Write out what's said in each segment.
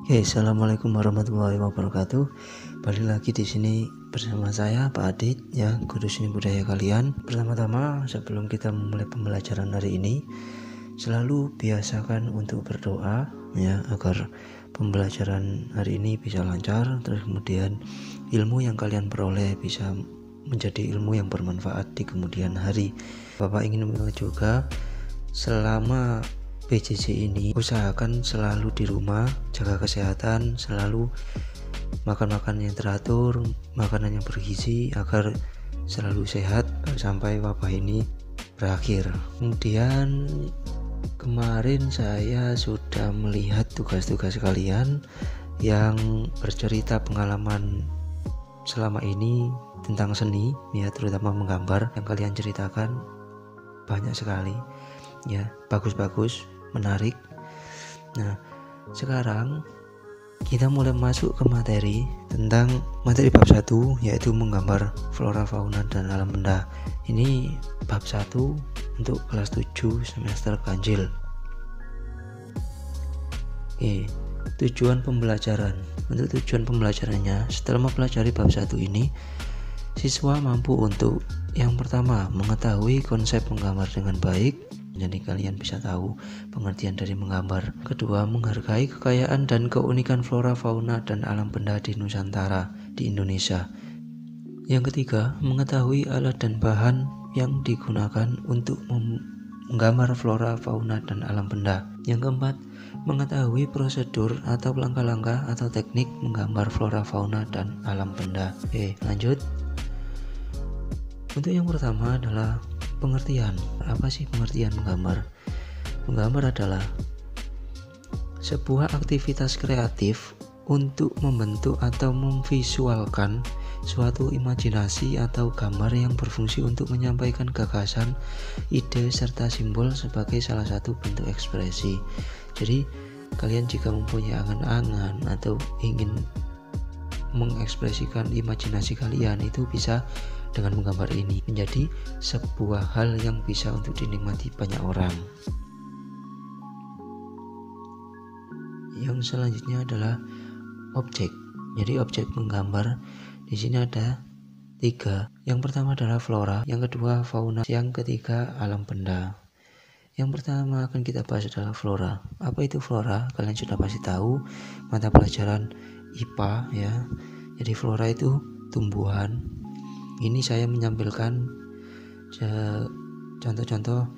Oke, assalamualaikum warahmatullahi wabarakatuh. Balik lagi di sini bersama saya Pak Adit, ya, guru seni budaya kalian. Pertama-tama, sebelum kita memulai pembelajaran hari ini, selalu biasakan untuk berdoa, ya, agar pembelajaran hari ini bisa lancar. Terus kemudian ilmu yang kalian peroleh bisa menjadi ilmu yang bermanfaat di kemudian hari. Bapak ingin mengingatkan juga, selama PJJ ini usahakan selalu di rumah, jaga kesehatan, selalu makan makanan yang teratur, makanan yang bergizi agar selalu sehat sampai wabah ini berakhir. Kemudian kemarin saya sudah melihat tugas-tugas kalian yang bercerita pengalaman selama ini tentang seni, ya, terutama menggambar yang kalian ceritakan banyak sekali, ya, bagus-bagus, menarik. Nah, sekarang kita mulai masuk ke materi tentang materi bab 1, yaitu menggambar flora, fauna, dan alam benda. Ini bab 1 untuk kelas 7 semester ganjil. Oke, tujuan pembelajaran. Untuk tujuan pembelajarannya, setelah mempelajari bab 1 ini, siswa mampu untuk yang pertama mengetahui konsep menggambar dengan baik. Jadi kalian bisa tahu pengertian dari menggambar. Kedua, menghargai kekayaan dan keunikan flora, fauna, dan alam benda di Nusantara, di Indonesia. Yang ketiga, mengetahui alat dan bahan yang digunakan untuk menggambar flora, fauna, dan alam benda. Yang keempat, mengetahui prosedur atau langkah-langkah atau teknik menggambar flora, fauna, dan alam benda. Oke, lanjut. Untuk yang pertama adalah pengertian. Apa sih pengertian menggambar? Menggambar adalah sebuah aktivitas kreatif untuk membentuk atau memvisualkan suatu imajinasi atau gambar yang berfungsi untuk menyampaikan gagasan, ide, serta simbol sebagai salah satu bentuk ekspresi. Jadi kalian jika mempunyai angan-angan atau ingin mengekspresikan imajinasi kalian, itu bisa dengan menggambar ini menjadi sebuah hal yang bisa untuk dinikmati banyak orang. Yang selanjutnya adalah objek. Jadi objek menggambar di sini ada 3. Yang pertama adalah flora, yang kedua fauna, yang ketiga alam benda. Yang pertama akan kita bahas adalah flora. Apa itu flora? Kalian sudah pasti tahu, mata pelajaran IPA, ya. Jadi flora itu tumbuhan. Ini saya menyampaikan contoh-contoh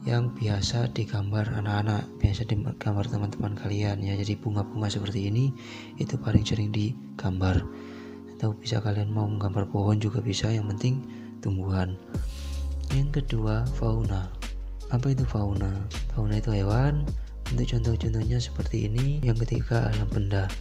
yang biasa digambar anak-anak, biasa digambar teman-teman kalian, ya. Jadi bunga-bunga seperti ini itu paling sering digambar. Atau bisa kalian mau menggambar pohon juga bisa, yang penting tumbuhan. Yang kedua fauna. Apa itu fauna? Fauna itu hewan. Untuk contoh-contohnya seperti ini. Yang ketiga alam benda.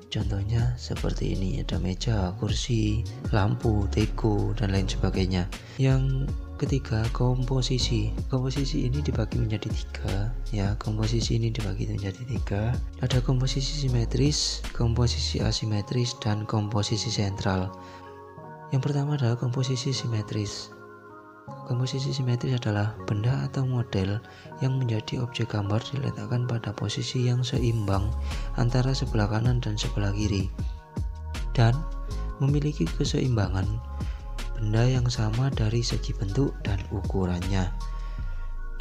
Contohnya seperti ini, ada meja, kursi, lampu, teko, dan lain sebagainya. Yang ketiga komposisi. Komposisi ini dibagi menjadi 3, ya. Komposisi ini dibagi menjadi 3. Ada komposisi simetris, komposisi asimetris, dan komposisi sentral. Yang pertama adalah komposisi simetris. Komposisi simetris adalah benda atau model yang menjadi objek gambar diletakkan pada posisi yang seimbang antara sebelah kanan dan sebelah kiri dan memiliki keseimbangan benda yang sama dari segi bentuk dan ukurannya.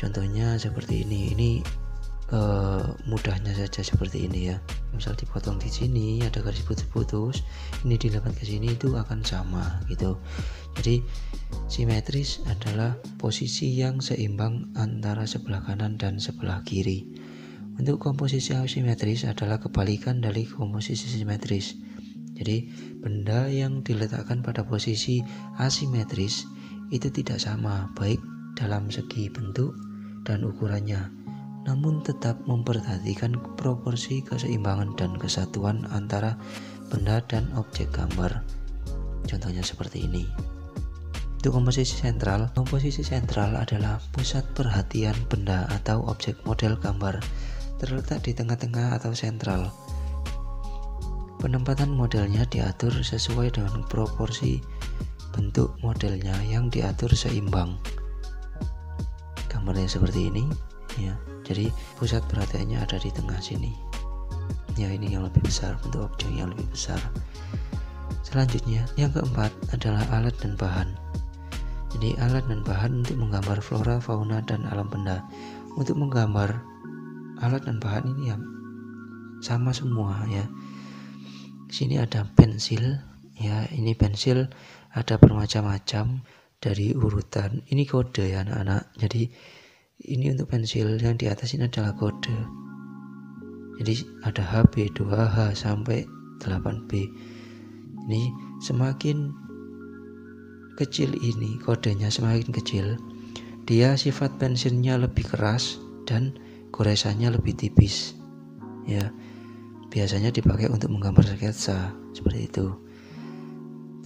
Contohnya seperti ini. Ini mudahnya saja seperti ini, ya. Misal dipotong di sini ada garis putus-putus, ini dilipat ke sini, itu akan sama gitu. Jadi simetris adalah posisi yang seimbang antara sebelah kanan dan sebelah kiri. Untuk komposisi asimetris adalah kebalikan dari komposisi simetris. Jadi benda yang diletakkan pada posisi asimetris itu tidak sama baik dalam segi bentuk dan ukurannya, namun tetap memperhatikan proporsi, keseimbangan, dan kesatuan antara benda dan objek gambar. Contohnya seperti ini. Untuk komposisi sentral adalah pusat perhatian benda atau objek model gambar, terletak di tengah-tengah atau sentral. Penempatan modelnya diatur sesuai dengan proporsi bentuk modelnya yang diatur seimbang. Gambarnya seperti ini, ya. Jadi pusat perhatiannya ada di tengah sini. ya ini yang lebih besar, bentuk objek yang lebih besar. Selanjutnya yang keempat adalah alat dan bahan. Jadi alat dan bahan untuk menggambar flora, fauna, dan alam benda. Untuk menggambar alat dan bahan ini ya sama semua ya. Sini ada pensil ya, ini pensil ada bermacam-macam dari urutan. Ini kode ya anak-anak. Jadi ini untuk pensil, yang di atas ini adalah kode. Jadi ada HB, 2H sampai 8B. Ini semakin kecil ini kodenya, semakin kecil dia sifat pensilnya lebih keras dan goresannya lebih tipis ya. Biasanya dipakai untuk menggambar sketsa seperti itu.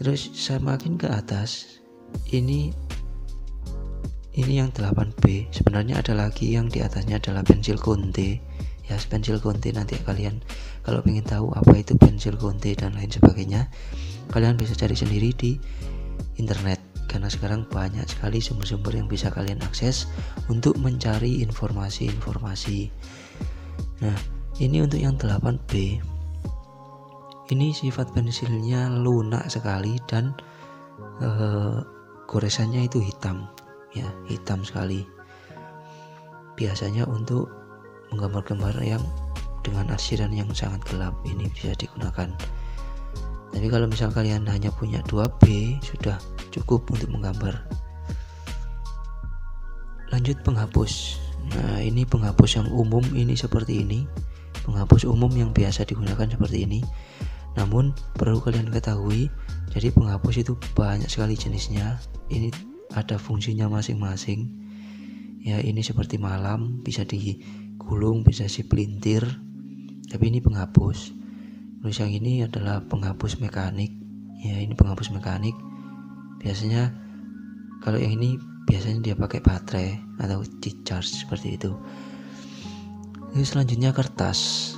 Terus semakin ke atas ini yang 8B. Sebenarnya ada lagi yang di atasnya adalah pensil Conte ya, pensil Conte. Nanti kalian kalau ingin tahu apa itu pensil Conte dan lain sebagainya, kalian bisa cari sendiri di internet, karena sekarang banyak sekali sumber-sumber yang bisa kalian akses untuk mencari informasi-informasi. Nah, ini untuk yang 8B. Ini sifat pensilnya lunak sekali dan goresannya itu hitam ya, hitam sekali. Biasanya untuk menggambar-gambar yang dengan arsiran yang sangat gelap ini bisa digunakan. Tapi kalau misal kalian hanya punya 2B sudah cukup untuk menggambar. Lanjut penghapus. Nah, ini penghapus yang umum ini seperti ini. Penghapus umum yang biasa digunakan seperti ini. Namun perlu kalian ketahui, jadi penghapus itu banyak sekali jenisnya. Ini ada fungsinya masing-masing. Ya, ini seperti malam, bisa digulung, bisa dipelintir. Tapi ini penghapus. Terus yang ini adalah penghapus mekanik. Ya, ini penghapus mekanik. Biasanya kalau yang ini biasanya dia pakai baterai atau charge seperti itu. Ini selanjutnya kertas.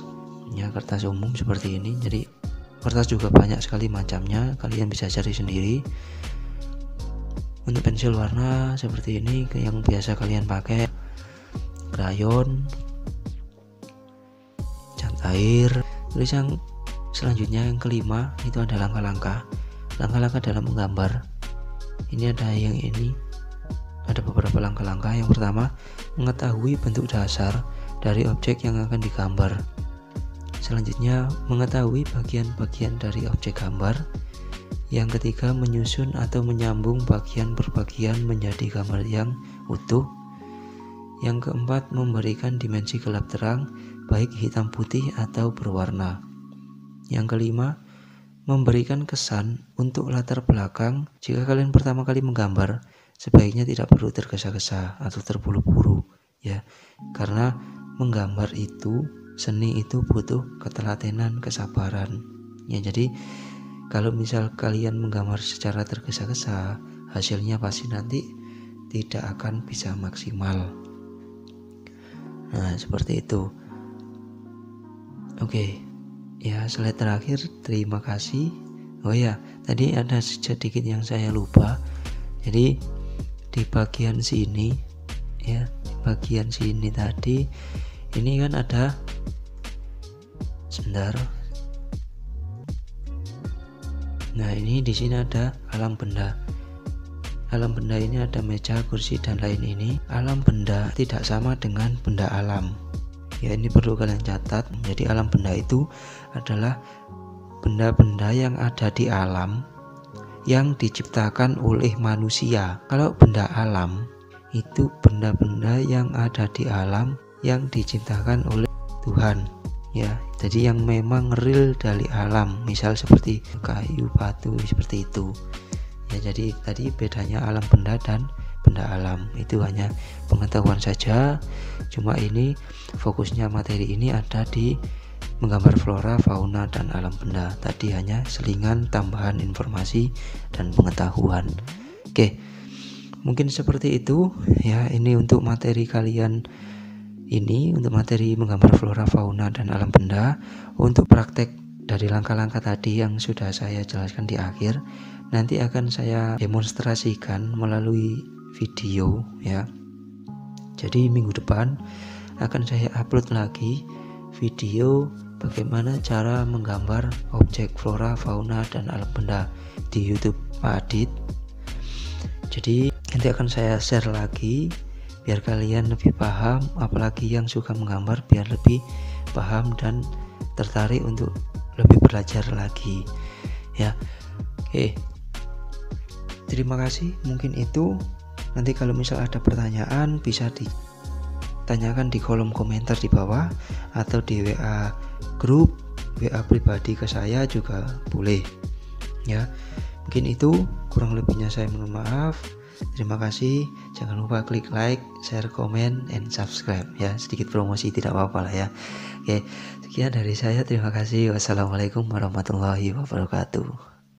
Ya, kertas umum seperti ini. Jadi kertas juga banyak sekali macamnya, kalian bisa cari sendiri. Untuk pensil warna seperti ini yang biasa kalian pakai, krayon, cat air. Terus yang selanjutnya yang kelima itu ada langkah-langkah dalam menggambar. Ini ada yang ini, ada beberapa langkah-langkah. Yang pertama, mengetahui bentuk dasar dari objek yang akan digambar. Selanjutnya, mengetahui bagian-bagian dari objek gambar. Yang ketiga, menyusun atau menyambung bagian per bagian menjadi gambar yang utuh. Yang keempat, memberikan dimensi gelap terang, baik hitam putih atau berwarna. Yang kelima, memberikan kesan untuk latar belakang. Jika kalian pertama kali menggambar, sebaiknya tidak perlu tergesa-gesa atau terburu-buru ya, karena menggambar itu, seni itu butuh ketelatenan, kesabaran ya. Jadi kalau misal kalian menggambar secara tergesa-gesa, hasilnya pasti nanti tidak akan bisa maksimal. Nah, seperti itu. Oke ya, slide terakhir, terima kasih. Oh ya, tadi ada sedikit yang saya lupa. Jadi di bagian sini ya, di bagian sini tadi ini kan ada, sebentar. Nah, ini di sini ada alam benda. Alam benda ini ada meja, kursi, dan lain ini. Alam benda tidak sama dengan benda alam. Ya, ini perlu kalian catat. Jadi alam benda itu adalah benda-benda yang ada di alam yang diciptakan oleh manusia. Kalau benda alam itu benda-benda yang ada di alam yang diciptakan oleh Tuhan. Ya, jadi yang memang real dari alam, misal seperti kayu, batu, seperti itu. Ya, jadi tadi bedanya alam benda dan benda alam itu hanya pengetahuan saja. Cuma ini fokusnya materi ini ada di menggambar flora, fauna, dan alam benda. Tadi hanya selingan tambahan informasi dan pengetahuan. Oke, mungkin seperti itu ya. Ini untuk materi kalian. Ini untuk materi menggambar flora, fauna, dan alam benda. Untuk praktek dari langkah-langkah tadi yang sudah saya jelaskan di akhir, nanti akan saya demonstrasikan melalui video ya. Jadi minggu depan akan saya upload lagi video bagaimana cara menggambar objek flora, fauna, dan alam benda di YouTube Pak Adit. Jadi nanti akan saya share lagi biar kalian lebih paham, apalagi yang suka menggambar biar lebih paham dan tertarik untuk lebih belajar lagi ya. Oke, terima kasih. Mungkin itu, nanti kalau misal ada pertanyaan bisa ditanyakan di kolom komentar di bawah atau di WA grup, WA pribadi ke saya juga boleh ya. Mungkin itu, kurang lebihnya saya mohon maaf. Terima kasih. Jangan lupa klik like, share, komen, and subscribe ya. Sedikit promosi tidak apa-apa lah ya. Oke, sekian dari saya. Terima kasih. Wassalamualaikum warahmatullahi wabarakatuh.